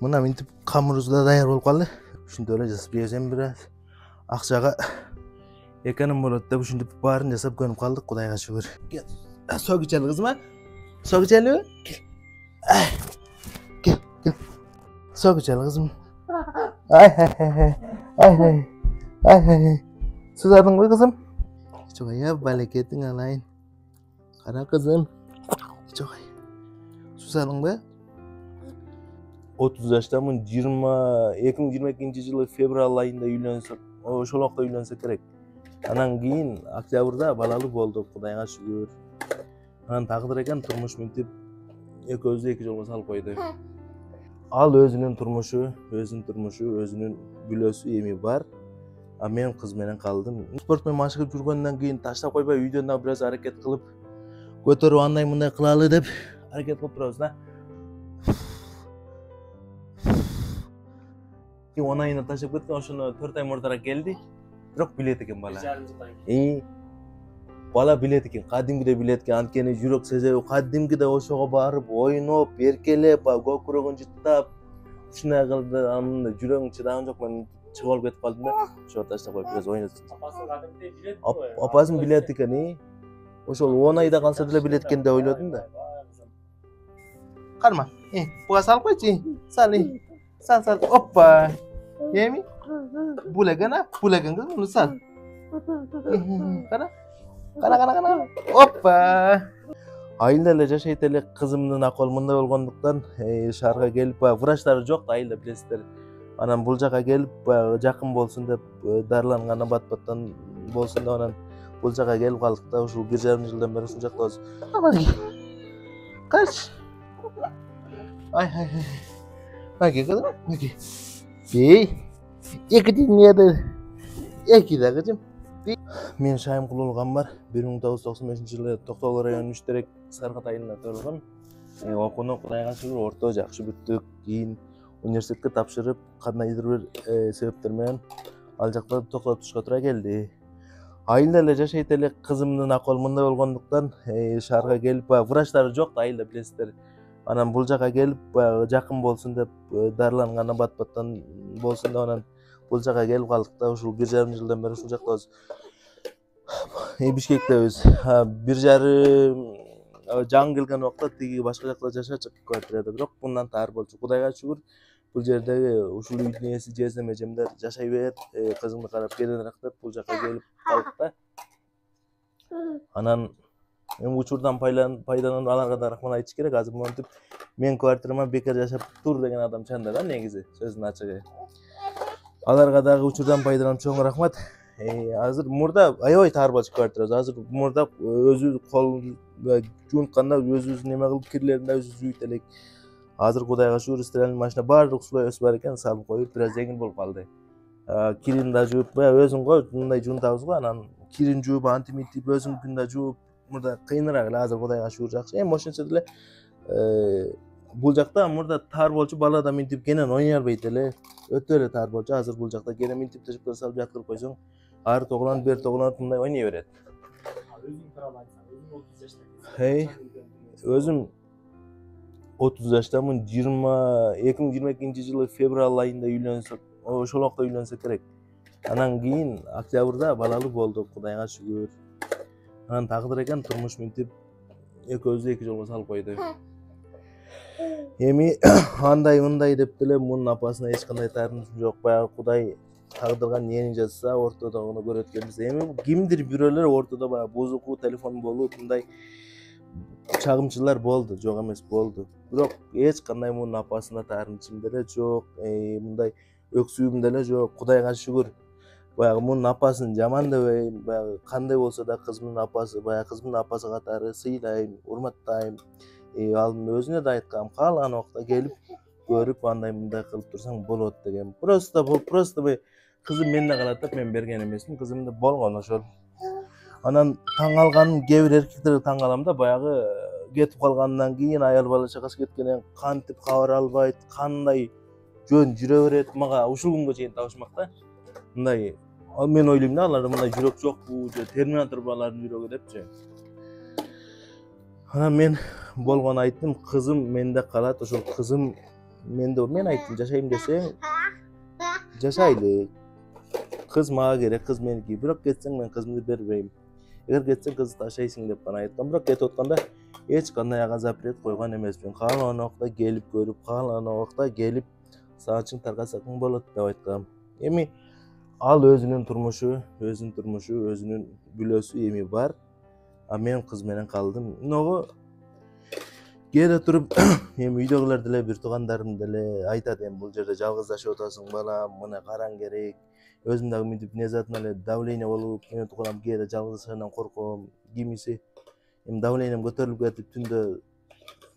Мына мынтип камырыбыз да даяр болуп калды. Ушинтип эле жасап жесем бир акчага эконом болот деп ушинтип баарын жасап көнүп калдык, Кудайга шүгүр. Сок ичели кызым, а? Сок ичелиби? Кел. Сок ичели кызым. Ай. Сузадыңбы кызым? Чогай, балекетиң алайын. Кара кызым. Чогай. Сузадыңбы? 30 жаштамын, 2022-жылы февраль айында үйлөнсөк, ошол убакта үйлөнсөк керек. Анан кийин октябрда балалуу болдук, Кудайга шүгүр. Анан тагдыр экен турмуш мынтип экөөбүздү эки жолго салып койду. Ал өзүнүн турмушу, өзүнүн бүлөсү эми бар. А мен кыз менен калдым. Спорт менен машыгып жүргөндөн кийин таштап койбой үйдөн да бир аз аракет кылып көтөрүп андай мындай кылалы деп аракет кылып турабыз да. 10 айына таштап кеткен, ошону 4 ай мурдараак келди. Бирок билет экен бала. Бала билет экен, кадимгидей билет экен. Анткени жүрөк сезеби кадимгидей ошого барып, ойноп, эркелеп, көкүрөгүн жыттап, ушундай кылды. Анын жүрөгүң чыдаган жок, мен чыгып алып кетип калдым да. Ошого таштап коюп бираз ойнотсун. Апасы кадимгидей билет го. Апасынын билет экен, Ошол 10 айда калса деле билет экен деп ойлодум да. Карма, буга салып койчу. Сал. Оппа. Эми? Бул экен, кызым, сал. Кара. Оппа. Айылда эле жашайт элек, кызымдын акыбалы мындай болгондуктан шаарга келип, врачтары жок да айылда, билесиздер. Анан бул жака келип, жакын болсун деп, дарыланган бат-баттан болсун деп анан бул жака келип калдык да. Ушул 1,5 жылдан бери ушул жактабыз. Кач. Ай. Маги кызым, маги. Эки да кызым. Мен Шайым Кулулган бар. 1995-жылы Токтогул районунун Үштерек Саргат айылында төрөлгөм. Окууну Кудайга шүгүр орто жакшы бүттүк. Кийин университетке тапшырып, кандайдыр бир себептер менен ал жакта токтотушка туура келди. Айылда эле жашайт элек, кызымдын акыбалы мындай болгондуктан шаарга келип, врачтары жок да айылда, билесиздер. Анан бул жака келип, жакын болсун деп, дарыланган бат-баттан болсун деп анан бул жака келип калдык да. Ушул 1,5 жылдан бери ушул жактабыз. Бишкектебиз. 1,5 жаңы келген убакта тиги башка жакта жашачык квартирада, бирок мындан таар болчу. Кудайга шүгүр, бул жердеги ушул үйдүн ээси жездем эжемдер жашай бер, кызыңды карап келинирак деп бул жака келип калдык да. Анан учурдан пайдаланып аларга да рахмат айтыш керек. Азыр монтип мен квартирама бекер жашап тур деген адам чанда да, негизи сөздүн ачыгы. Аларга дагы учурдан пайдаланып чоң рахмат. Азыр мурда аябай таар болчу квартирабыз. Азыр мурда өзү кол жуунтканда өзүбүз неме кылып кирлерин да өзүбүз жууйт элек. Азыр Кудайга шүгүр, стиральный машина баардык сулай өсүп бар экен, салып коюп бир аз жеңил болуп калды. Кирин да жууп, өзүң го мындай жуунтабыз го, анан кирин жууп, антимитип өзүңкүн да жууп, мурда кыйыныраак эле. Азыр Кудайга шүгүр жакшы. Эми ошентсе деле бул жакта мурда таар болчу, бала да мынтип кенен ойной албайт эле. Өтө эле таар болчу. Азыр бул жакта кенен мынтип төшөктөр салып жаткырып койсоң, ары тоголонуп, бери тоголонуп мындай ойной берет. Өзүң тууралуу айтсаң, өзүң 30 жаштасың. Өзүм 30 жаштамын. 2022-жылы февраль айында үйлөнсөк, ошол убакта үйлөнсөк керек. Анан кийин октябрда балалуу болдук, Кудайга шүгүр. Анан тагдыр экен турмуш мынтип экөөбүздү эки жолго салып койду. Эми андай мындай деп деле мунун апасына эч кандай таарынычым жок. Баягы Кудай тагдырган эмнени жазса ортодо гана көрөт экенбиз. Эми кимдир бирөөлөр ортодо баягы бузуку телефон болуп, мындай чагымчылар болду, жок эмес болду. Бирок эч кандай мунун апасына таарынычым деле жок, мындай өксүүм деле жок. Кудайга шүгүр. Баягы мунун апасын жаман дебейм, баягы кандай болсо да кызымдын апасы, баягы кызымдын апасы катары сыйлайм, урматтайм. Алдын өзүнө да айткам, каалаган убакта келип көрүп, андай мындай кылып турсаң болот деген. Просто кызым менде калат деп мен берген эмесмин, кызымда болгон ошол. Анан таң алганым, кээ бир эркектерге таң калам да, баягы кетип калгандан кийин аял бала чакасы кеткенден кантип кабар албайт, кандай жөн жүрө берет. Мага ушул күнгө чейин табышмак да. Мындай мен ойлойм да, аларда мындай жүрөк жокпу, же терминатор балардын жүрөгү депчи. Анан мен болгон айттым, кызым менде калат, ошол кызым men ayttım жашайм десең жашайлы. Kız mağa gerek, kız meniki. Bırak ketsen men kızımды berбейм. Eger ketsen kızды taşaysың деп gana aytkam. Bırak ketip atkanda hiç kanday aga запрет koygan emesmin. Kaalagан убакта gelip görüp, kaalagан убакta gelip saçın tarkasakың bolot деп aytkam. Эми al özünün turmuşu, özünün bülösü emi бар. A men kız menen kaldım. Nogo kede turup эми үйдөгүлөр деле бир туугандарым деле айтат эми бул жерде жалгыз жашап атасың балам, мына караң керек. Özüm dagы мынтип внезапно эле давление болуп, мен тургам кээде жалгыз жашагандан корком. Кимиси эми давлением көтөрүлүп кетип түндө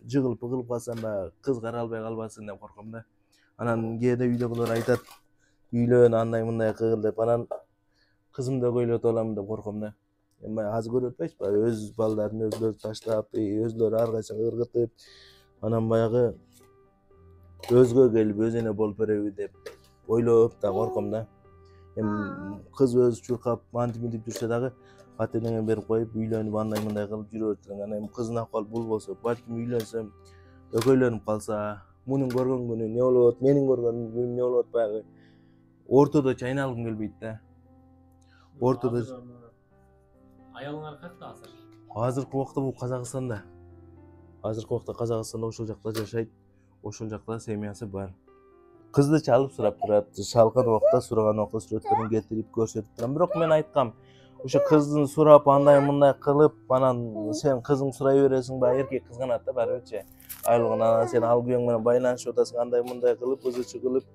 жыгылып ыгылып калсам баягы кыз карай албай калбасын деп корком да. Анан кээде үйдөгүлөр айтат, үйлөн андай мындай кыл деп. Анан кызымды көйлөтүп алам деп корком да. Эми азыр көрүп атпайсызбы? Өз балдарын өзлөрү таштап, өзлөрү ар кайсы ыргытып, анан баягы өзгө келип өзүнө болуп береби деп ойлоп да корком да. Эми кыз өзү чуркап, мантип жүрсө дагы ата-энеңе берип коюп, үйлөнүп андай мындай кылып жүрө берсең, анан эми кыздын акыбалы бул болсо, балким үйлөнсөм, экөйлөнүп калса, мунун көргөн күнү эмне болот, менин көргөн күнүм эмне болот, баягы ортодо чайналгым келбейт да. Ортодо аялыңар кайякта азыр? азыркы убакта бул Казакстанда. Азыркы убакта Казакстанда ошол жакта жашайт, ошол жакта семьясы бар. Кызды чалып сурап турат, шалкан убакта сураган убакта сүрөттөрүн кетирип көрсөтүп турам. Бирок мен айткам, ошо кыздын сурап андай мындай кылып, анан сен кызың сурай бересиң ба, эркек кызганат да барыбирчи. Айлыгын анан сен ал күйөөң менен байланышып атасың, андай мындай кылып, өзүчө кылып,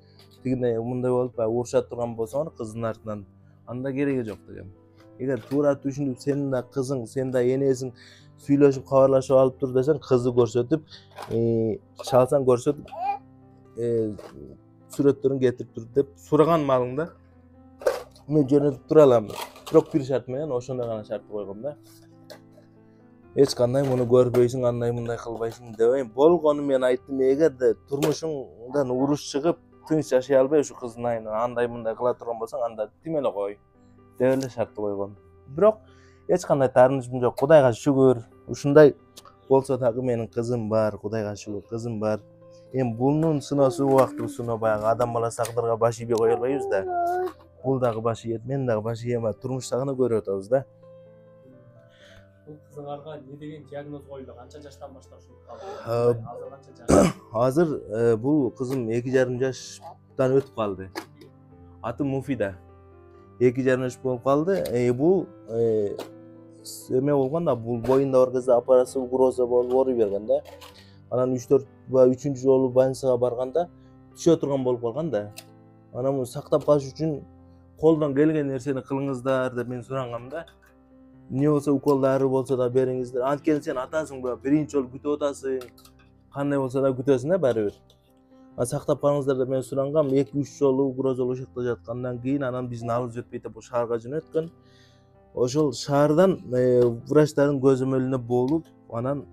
тигиндей мындай болуп баягы урушат турган болсоң, кыздын артынан анда кереги жок деген. Эгер туура түшүнүп, сенин да кызың, сен да энесиң сүйлөшүп, кабарлашып алып тур десең, кызды көрсөтүп, чалсаң көрсөтүп, сүрөттөрүн кетирип тур деп сураган маалыңда мен жөнөтүп тура алам. Бирок бир шарт менен ошондой гана шарт койгом да. Эч кандай муну көрбөйсүң, андай мындай кылбайсың дебейм. Болгону мен айттым, эгерде турмушуңдан уруш чыгып, тынч жашай албай ушу кыздын айынан андай мындай кыла турган болсоң, анда тим эле кой деп эле шарт койгом. Бирок эч кандай таарынычым жок. Кудайга шүгүр. Ушундай болсо дагы менин кызым бар, Кудайга шүгүр, кызым бар. Эми бунун сыноосу убактуу сыноо, баягы адам баласы акдырга баш ийбей кое албайбыз да. Бул дагы баш ийет, мен дагы баш ийем, турмуштагыны көрүп атабыз да. Бул кызыңарга эмне деген диагноз коюлду? Канча жаштан баштап ушинтип калды? Азыр канча жаш? Азыр бул кызым 2,5 жаштан өтүп калды. Аты Муфида. 2,5 жаш болуп калды. Бул эме болгон да, бул боюнда бар кезде апарасы угроза болуп ооруй берген да. Анан 3-4 3-үнчү жолу больницага барганда түшө турган болуп калган да. Анан муну сактап калыш үчүн колдон келген нерсени кылыңыздар деп мен сурангам да. Не болсо укол дары болсо да бериңиздер. Анткени сен атасың ба, биринчи жолу күтүп атасың. Кандай болсо да күтөсүң да баары бир. Сактап калыңыздар деп мен сурангам. 2-3 жолу угрозалуу ошокто жаткандан кийин анан биздин алып жетпей деп шаарга жөнөткөн. Ошол шаардан врачтардын көзөмөлүнө болуп, анан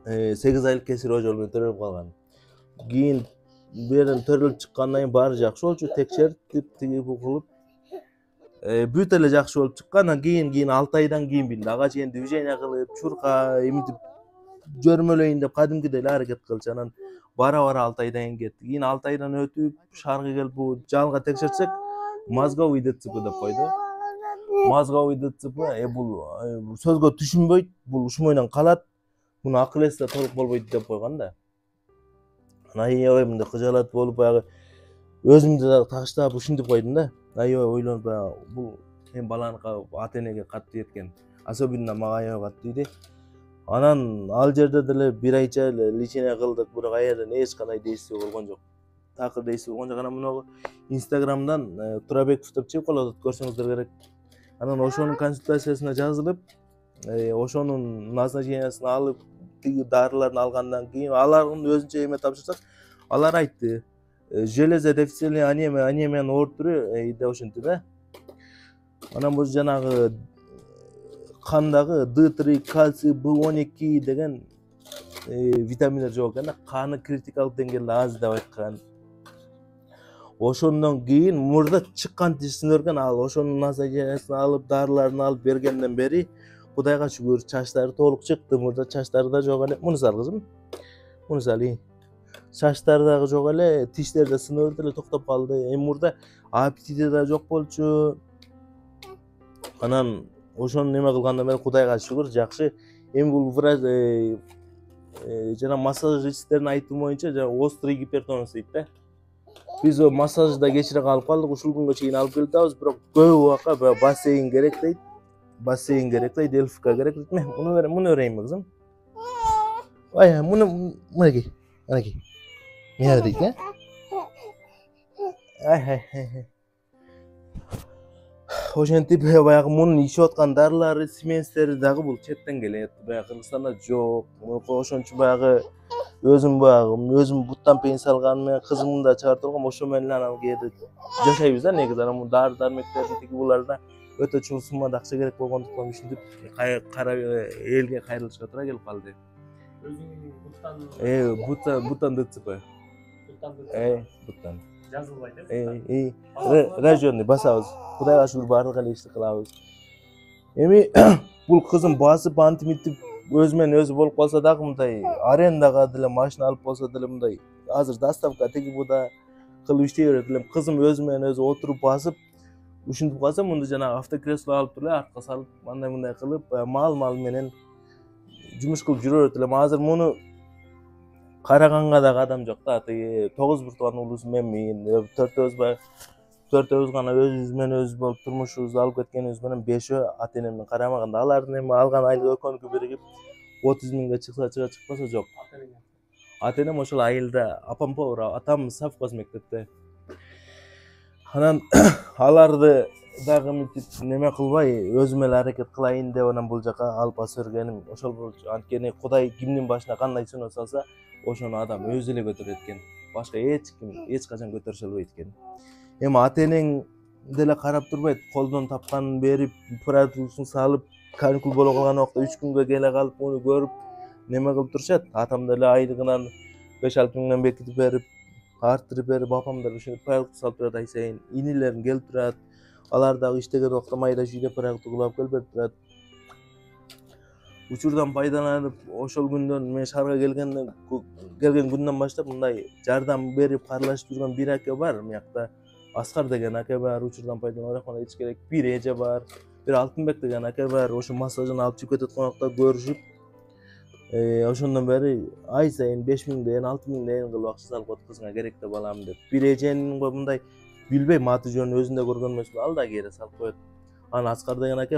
8 айлык кесарево жолу менен төрөлүп калган. Кийин берен төрөлүп чыккандан кийин баары жакшы болчу, текшертип, тиги бу кылып бүт эле жакшы болуп чыккан. Анан кийин 6 айдан кийин билди. Ага чейин движение кылып, чурка, эмитип жөрмөлөйүн деп кадимкидей эле аракет кылчу. Анан бара 6 айдан кийин кетти. Кийин 6 айдан өтүп, шаарга келип бу жалга текшертсек, мозговой ДЦП деп койду. Мозговой ДЦП бул сөзгө түшүнбөйт, бул ушул менен калат. Муну акыл эсте толук болбойт деп койгон да. Аябай мындай кыжаалат болуп, баягы өзүмдү да таштап ушинтип койдум да. Аябай ойлонуп, баягы бул эми баланыкы ата-энеге катты жеткен. Особенно мага аябай катты тийди. Анан ал жерде деле бир айча эле лечение кылдык, бирок аерден эч кандай действие болгон жок. Такыр действие болгон жок. Анан муну Instagram'дан Турабеков деп чыгып калат, көрсөңүздөр керек. Анан ошонун консультациясына жазылып, ошонун назначениясын алып, тиги дарыларын алгандан кийин алардын өзүнчө эме тапшырсак, алар айтты, железо дефицитный анемиянын оор түрү деп ошентти да. Анан бул жанагы кандагы D3, кальций, B12 деген витаминдер жок экен да, каны критикалык деңгээлде аз деп айткан. Ошондон кийин мурда чыккан тишин өргөн, ал ошонун назначениясын алып, дарыларын алып бергенден бери Кудайга шүгүр, чачтары толук чыкты. Мурда чачтары да жок эле. Муну сал кызым. Муну сал. Çaçlar dagы жок эле, тиштер да сынып эле токтоп калды. Эми мурда аппетити да жок болчу. Анан ошону неме кылгандан бери Кудайга шүгүр жакшы. Эми бул врач жана массажисттердин айтымы боюнча жана острый гипертонус дейт да. Биз о массажда кечире калып калдык, ушул күнгө чейин алып келип атабыз, бирок көп убакка бассейн керек дейт. Бассейн керек дейт, эльфка керек дейт. Муну берейинби кызым? Ай, мынакей. Анакей. Мына дейт, э? Ай. Ошентип баягы мунун ичип аткан дарылары, семенстери дагы бул четтен келет. Баягы Кыргызстанда жок. Ошончо баягы өзүм буттан пейин салган менен кызымды да чыгарып тургам, ошо менен анан кээде жашайбыз да негизи. Анан бул дары дармектердин тиги буларда өтө чоң суммада акча керек болгондуктан ушинтип элге кайрылышка туура келип калды. Өзүң Буттан ДЦП. Буттан. Жазылбайт Районный басабыз. Кудайга шүгүр баардык эле ишти кылабыз. Эми бул кызым басып антимитип өзү менен өзү болуп калса дагы мындай арендага деле машина алып болсо деле мындай азыр доставка тиги буда кылып иштей берет элем. Кызым өзү менен өзү отуруп басып ушинтип калса мындай жанагы автокресло алып туруп эле артка салып мындай кылып мал менен жумуш кылып жүрө берет элем. Азыр муну караганга дагы адам жок да. Тиги 9 бир тууган уулубуз мен, төртөөбүз гана өзүбүз менен өзүбүз болуп турмушубузду алып кеткенибиз менен 5өө ата-энемдин карамагында. Алардын эми алган айлыгы экөөнүкү биригип 30 миңге чыкса чыкпаса жок. Ата-энем ошол айылда, апам повар, атам совхоз мектепте. Анан аларды дагы мынтип неме кылбай, өзүм эле аракет кылайын деп анан бул жака алып баса бергеним ошол болчу. Анткени Кудай кимдин башына кандай сыноо салса, ошону адам өзү эле көтөрөт экен. Башка эч ким эч качан көтөрүшө албайт экен. Эми ата-энең деле карап турбайт, колдон тапканын берип, продуктун салып, каникул боло калган убакта 3 күнгө келе калып, муну көрүп, неме кылып турушат. Атам деле айлыгынан 5-6 миңден бекитип берип, арттырып берип, апам деле ушинтип продукт салып турат ай сайын. Инилерим келип турат. Алар дагы иштеген убакта майда шүйдө продукт улап келип берип турат. Учурдан пайдаланып, ошол күндөн мен шаарга келген күндөн баштап мындай жардам берип, каарлашып жүргөн бир аке бар. Мыякта Аскар деген аке бар, учурдан пайдаланып рахмат айтыш керек. Бир эже бар, бир Алтынбек деген аке бар. Ошо массажын алып чыгып кетет убакта көрүшүп, ошондон бери ай сайын 5 миңден 6 миңден кылып акча салып коет, кызыңа керек деп алам деп. Бир эженин мындай билбейм аты жөнүн өзүндө көргөн эмесмин, ал да кээде салып коет. Анан Аскар деген аке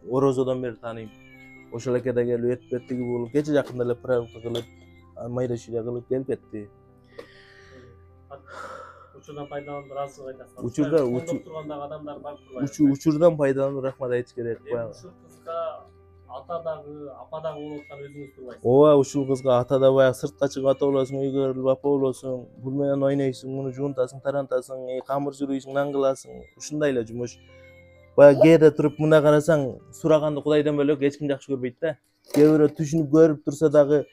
Орозодон бери тааныйм. Ошол аке да келип өтүп тиги бул кече жакында эле продукт кылып, майда шүйдө кылып келип кетти. Учурдан пайдаланып ыраазычылык айтасыз. Учурда тургандагы адамдар бар. Учурдан пайдаланып рахмат айтыш керек. Ушул кызга ата дагы, апа дагы болуп аткан өзүңүз турбайсыз. Ооба, ушул кызга ата да баягы сыртка чыгып ата болосуң, үйгө кирип апа болосуң, бул менен ойнойсуң, муну жуунтасың, тарантасың, камыр жүрүйсүң, нан кыласың. Ушундай эле жумуш. Баягы кээде туруп мына карасаң, сураганды Кудайдан бөлөк эч ким жакшы көрбөйт да. Кээ бирөө түшүнүп көрүп турса дагы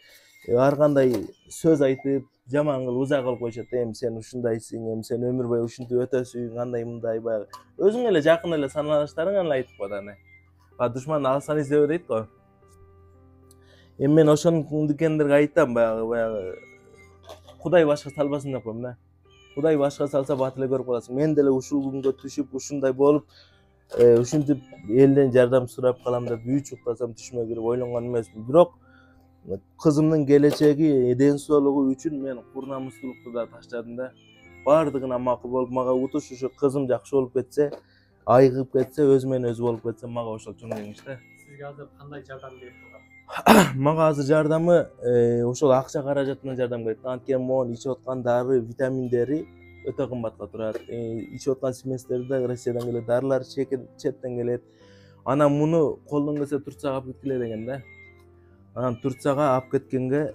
ар кандай сөз айтып, жаман кылып уза кылып коюшат. Эми сен ушундайсың, эми сен өмүр бою ушинтип өтөсүң, андай мындай баягы. Өзүң эле жакын эле санаштарың эле айтып коет аны. Душман алсан издебе дейт го. Эми мен ошондукендерге айтам, баягы Кудай башка салбасын деп коем да. Кудай башка салса бат эле көрүп каласың. Мен деле ушул күнгө түшүп, ушундай болуп, ушинтип элден жардам сурап калам деп үй чуктасам түшүмө кирип ойлонгон эмесмин. Бирок кызымдын келечеги, ден соолугу үчүн мен курнамыстуулукту да таштадым да. Бардыгына макул болуп, мага утуш ушу кызым жакшы болуп кетсе, айыгып кетсе, өзү менен өзү болуп кетсе, мага ошол чоң жеңиш да. Сизге азыр кандай жардам керек турат? Мага азыр жардамы ошол акча каражатынан жардам керек. Анткени могу ичип аткан дары, витаминдери өтө кымбатка турат. Ичип аткан семестери да Россиядан келет, дарылар четтен келет. Анан муну колдон келсе Турцияга алып кеткиле деген да. Анан Турцияга алып кеткенге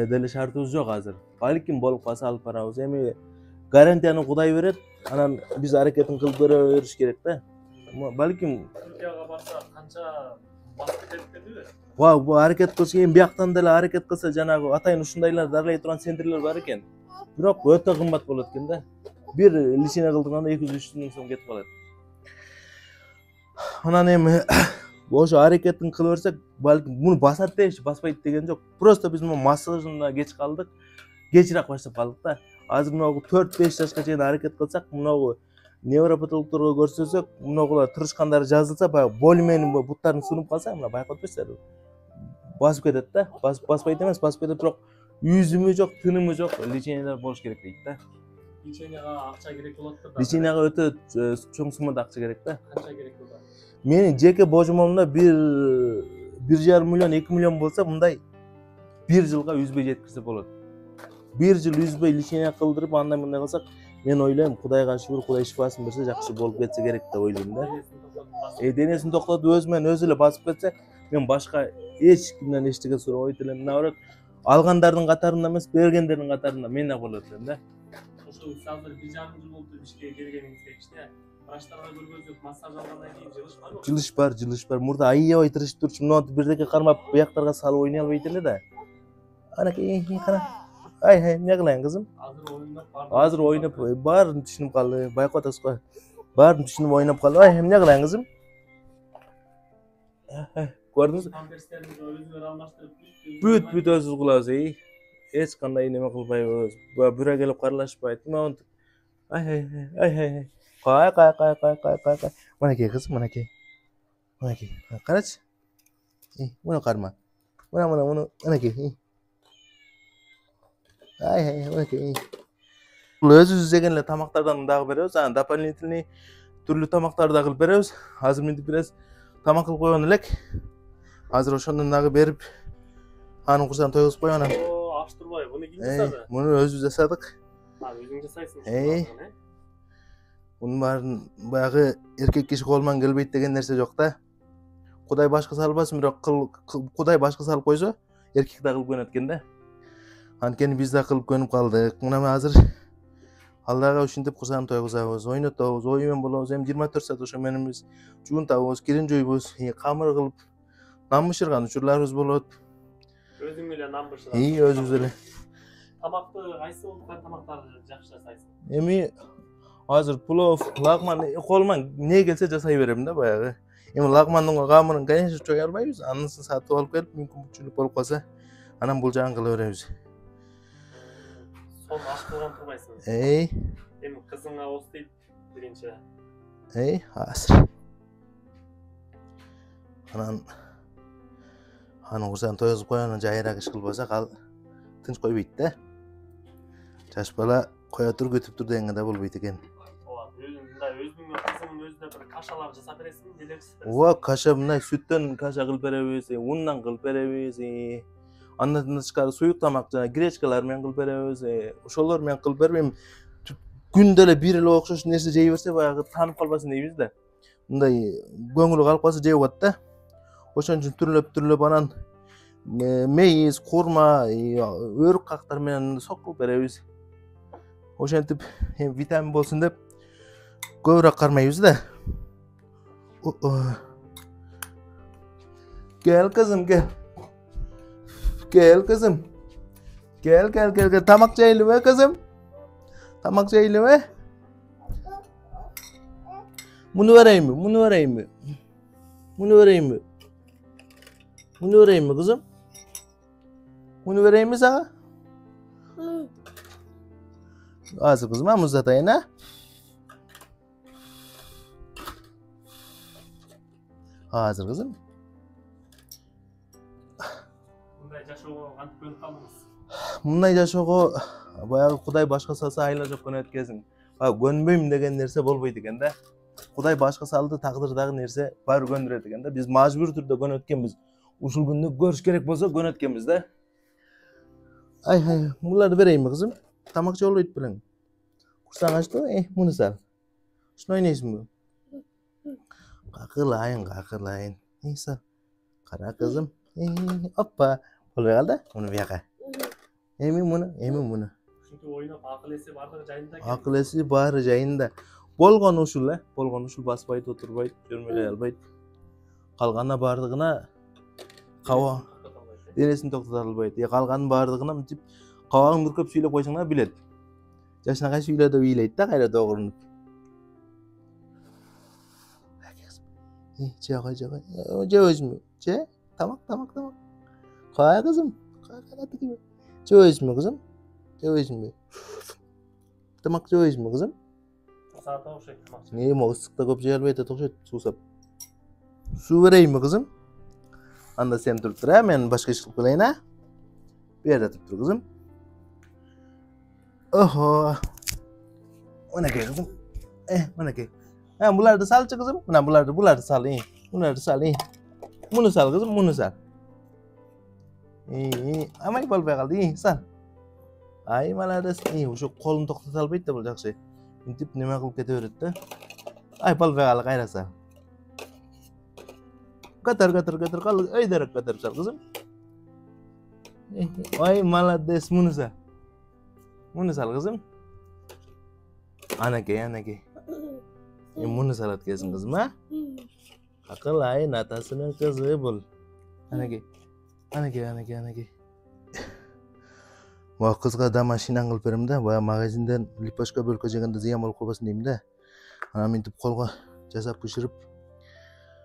деле шартыбыз жок азыр. Балким болуп калса алып барабыз. Эми гарантияны Кудай берет. Анан биз аракетин кылып көрө бериш керек да. Балким Турцияга барса канча бакыт берип бердиби? Бу аракет кылыш эми бияктан деле аракет кылса жанагы атайын ушундайлар дарылай турган центрлер бар экен. Бирок өтө кымбат болот экен да. Бир личине кылдырганда 200-300 миң сом кетип калат. Анан эми ошо аракетин кыла берсек, балким муну басат деши, баспайт деген жок. Просто биз массажына кеч калдык. kechiraq başlap kaldık da. Azır mınağı 4-5 yaşka çeyin hareket kılsak, mınağı nevropatologlarga görсөсөк, mınağılar tırışkanları жазылsa, bayağı bölmenin butlarını sunup kalsa, mına bayqap etpesler. Basıp ketет da, basbayt emas, basıp ketет, biroq yüzümü yok, tınımı yok, lечениялар болуш керек дейт да. Леченияга акча керек болот да. Lеченияга өтө чоң суммада акча керек да. Канча керек болот? Менин жеке божомомдо 1,5 миллион, 2 миллион болса, мындай 1 жылга үзбөй жеткирсе болот. 1 жыл үзбөй лечения кылдырып, андай мындай кылсак, мен ойлойм, Кудайга шүгүр, Кудай шифасын берсе, жакшы болуп кетсе керек деп ойлойм да. Денесин токтотуп өзү менен өзү эле басып кетсе, мен башка эч кимден эчтеке сурабайт элем. Наоборот, алгандардын катарында эмес, бергендердин катарында мен да болот элем да. Ошо азыр 1,5 жыл болду ишке келгениңизде, врачтарга көргөзүп, массаж алгандан кийин жылыш барбы? Жылыш бар. Мурда аябай тырышып турчу, мына бирдеке кармап, бияктарга салып ойнай албайт эле да. Анакей, кана. Ай, эмне кылайын кызым? Азыр ойноп, баарын түшүнүп калды. Байкап атасыз го. Баарын түшүнүп ойноп калды. Ай, эмне кылайын кызым? Көрдүңүзбү? Памперстерди өзүңөр алмаштырып, Бүт өзүбүз кылабыз, эч кандай неме кылбайбыз. Бирөө келип каралашпайт. Ай. Кай. Манакей кызым, манакей. Карачы. Муну карма. Муну, манакей. Ай, манакей. Бул өзүбүз жеген эле тамактардан дагы беребиз. Анан дополнительный түрлүү тамактарды дагы кылып беребиз. Азыр мынтип бираз тамак кылып койгон элек. Азыр ошондон дагы берип, анын курсагын тойгузуп коём анан. Аштырбай, буну ким жасады? Муну өзүбүз жасадык. Өзүң жасайсың. Bunun bарын баягы эркек киши колунан келбейт деген нерсе жок да. Кудай башка салбасын, бирок Кудай башка салып койсо, эркек да кылып көнөт экен да. Анткени биз да кылып көнүп калдык. Мына азыр Аллага ушинтип курсагын тойгузабыз, ойнотобуз, ой менен болобуз. Эми 24 саат ошо менен биз жуунтабыз, кирин жуйбуз, камыр кылып, нам бышырган учурларыбыз болот. Өзүң эле нам бышырасың. Өзүбүз эле. Тамакты кайсы улуттан тамактарды жакшы жасайсың? Эми азыр плов, лагман колуман не келсе жасай берем да баягы. Эми лагмандын камырын конечно чой албайбыз. Анысын сатып алып келип, мүмкүнчүлүк болуп калса, анан бул жагын кыла беребиз. Сон аш кылган турбайсың. Эми кызыңа ос дейт биринчи. Азыр. Анын курсагын тойгузуп коюп, анан жайыраак иш кылбасак, ал тынч койбойт да. Жаш бала коя тур, күтүп тур дегенге да болбойт экен. Өзүңүн кызыңдын өзүнө бир кашалар жасап бересиңби, белгисиз? Каша мындай сүттөн каша кылып беребиз, ундан кылып беребиз. Андан тышкары суюк тамак жана гречкалар менен кылып беребиз. Ошолор менен кылып берип, күндө эле бир эле окшош нерсе жей берсе, баягы таанып калбасын дейбиз да. Мындай көңүлү калып калса жеп атат да. Ошон үчүн түрлөп анан мейиз, курма, өрүк кактар менен сок кылып беребиз. Ошентип витамин болсун деп көбүрөөк кармайбыз да. Gel kızım gel. Gel kızım. Gel. Tamak yaylı be kızım. Tamak yaylı be. Bunu vereyim mi? Bunu vereyim mi? Bunu vereyim mi? Bunu vereyim mi kızım? Bunu vereyim mi sana? Azı kızım, ama uzatayım ha. Hazır kızım. Мындай жашоого баягы Кудай башка салса айла жок көнөт экенсиң. Көнбөйм деген нерсе болбойт экен да. Кудай башка салды, тагдырдагы нерсе баары көндүрөт экен да. Биз мажбур түрдө көнөт экенбиз. Ушул күндү көрүш керек болсо көнөт экенбиз да. Ай, муларды берейинби кызым? Тамак жеп албайт белең. Курсаң ачты, муну сал. Ушуну ойнойсуңбу? Какылайын. Сал. Кара кызым. Оппа. Болбой калды? Муну бияка. Эми муну. Ушинтип ойноп акыл эси бардыгы жайында. Акыл эси баары жайында. Болгон ушул баспайт, отурбайт, жөрмөлөй албайт. Калганы бардыгына каба денесин токтото албайт. Калганын бардыгына мынтип кабагын бүркөп сүйлөп койсоң да билет. Жашынакай сүйлө деп ыйлайт да, кайра тогурунуп. Же өзүмү. Же тамак. Кая кызым? Же өзүмү кызым? Jebeysinmi? Tamak jebeysinmi kızım? Saat okşayt tamam. Ne mo ıslıkta köp jey albayt okşayt suusap. Su vereyinmi kızım? Anda sen turup tur ha, men başka iş kılıp kelayin ha? Bu yerде turup tur kızım. Oho. Manakey kızım. Manakey. Ha bulardı salçı kızım. Mana bulardı sal iyi. Bulardı sal iyi. Bunu sal kızım, bunu sal. İyi. Amay balbay kaldı iyi sal. Ay maladas iyi. Uşu kolun toqtat albayt da bul jakşı. Intip nima kılıp kete beret da. Ay balbay kalı kayra sal. Gatar kalı aydarak gatar sal kızım. Ay malades bunu sal. Bunu sal kızım. Anakey. Bunu salat kesin kızım ha? Akıl ay natasının kızı bul. Anakey. Wah kızga da машина kılıp berim de. Baya magazinden lipochka bölkө jegende ziyan bolup kalбасын дейм de. Ana mintip kolga jasap pişirip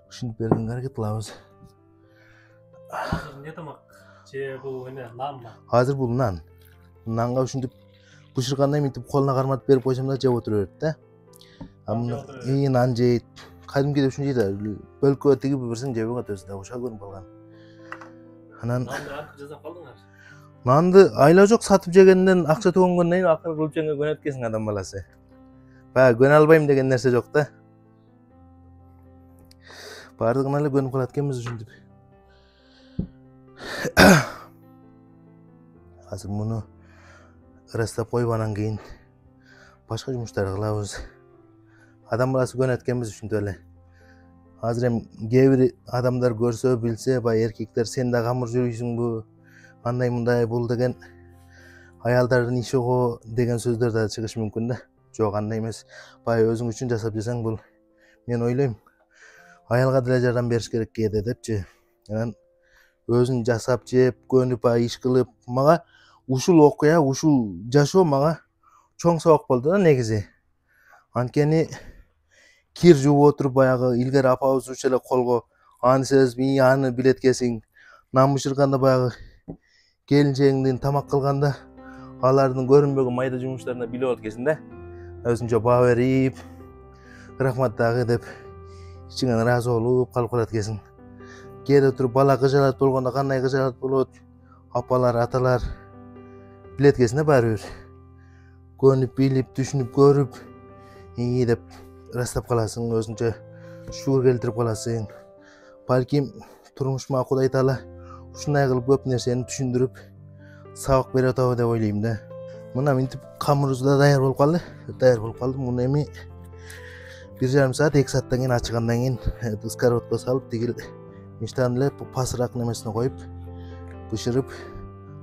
ушинтип бергенге аракет кылабыз. Ne tamak? Bu ne nan mı? Азыр бул нан. Нанга ушинтип pişirganda mintip koluna karmatып берип койсом да жеп отура берет да. Нан жейт. Кадимкиде ушун жейт. Бөлкө тигип берсең жебей калат да. Ошо көрүнүп калган. Анан Nandı artık cezap aldыңар. нанды айла жок сатып жегенден акча төгөнгөндөн кийин акыр кылып жегенге көнөт экенсиң адам баласы. Баягы көнө албайм деген нерсе жок да. Бардыгына эле көнүп калат экенбиз ушинтип. Азыр муну ырастап коюп анан кийин башка жумуштар кылабыз. Адам баласы көнөт экенбиз ушинтип эле. Азыр эми кээ бир адамдар көрсө, билсе, баягы эркектер сен да камыр жүрүйсүңбү? Андай мындай бул деген аялдардын иши го деген сөздөр да чыгышы мүмкүн да. Жок, андай эмес. Баягы өзүң үчүн жасап жесең бул мен ойлойм. Аялга деле жардам бериш керек кээде депчи. Анан өзүн жасап жеп, көнүп иш кылып, мага ушул окуя, ушул жашоо мага чоң сабак болду да негизи. Анткени кир жууп отуруп баягы илгери апабыз уч эле колго аны сезбей, аны билеткесиң, нан бышырганда баягы келинчегиңдин тамак кылганда алардын көрүнбөгөн майда жумуштарына билип алат экенсиң да. Өзүнчө баа берип, рахмат дагы деп ичиңен ыраазы болуп калып калат экенсиң. Кээде туруп бала кыжалат болгондо кандай кыжалат болот, апалар, аталар билет экенсиң да баары бир. Көнүп, билип, түшүнүп, көрүп, ии деп ырастап каласың, өзүнчө шуур келтирип каласың. Балким турмуш мага Кудай Таала ушундай кылып көп нерсени түшүндүрүп, сабак берип атабы деп ойлойм да. Мына мынтип камырыбыз да даяр болуп калды. Муну эми 1,5 саат, 2 сааттан кийин ачыгандан кийин сковородко салып, тигил миштан эле пасыраак немесине коюп, бышырып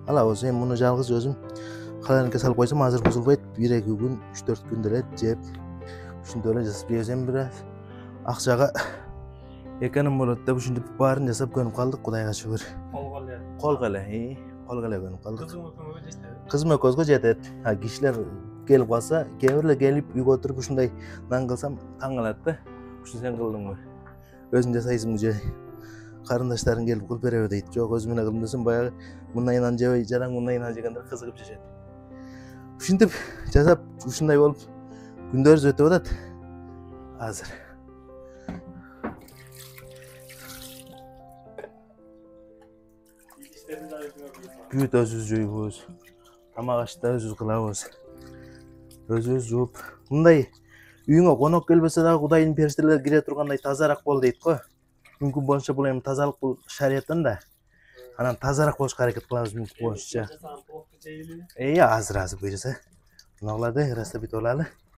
алабыз. Эми муну жалгыз өзүм холодильникке салып койсом азыр бузулбайт. 1-2 күн, 3-4 күндө эле жеп, ушинтип эле жасап жесем бир акчага эконом болот деп ушинтип баарын жасап көнүп калдык, Кудайга шүгүр. Колго эле көнүп калдык. Кызым экөөбүзгө жетет. Кишилер келип калса, кээ бирлер келип үйгө отуруп ушундай нан кылсам таң калат да. Ушун сен кылдыңбы? Өзүң жасайсыңбы же? Карындаштарың келип кылып береби дейт. Жок, өзүм эле кылдым десем баягы мындай нан жебей, жараң мындай нан жегендер кызыгып жешет. Ушинтип жасап ушундай болуп күндөрүбүз өтүп атат. Азыр бүт өзүбүз жуйбуз. Тамак ашты өзүбүз кылабыз. Өзүбүз жууп, мындай үйүңө конок келбесе дагы Кудайдын периштелери кире тургандай тазараак бол дейт го. Мүмкүн болушунча бул эми тазалык бул шарияттан да. Анан тазараак болушка аракет кылабыз мүмкүн болушунча. Азыр буюрса. Мыналарды ырастап бүтүп алалы.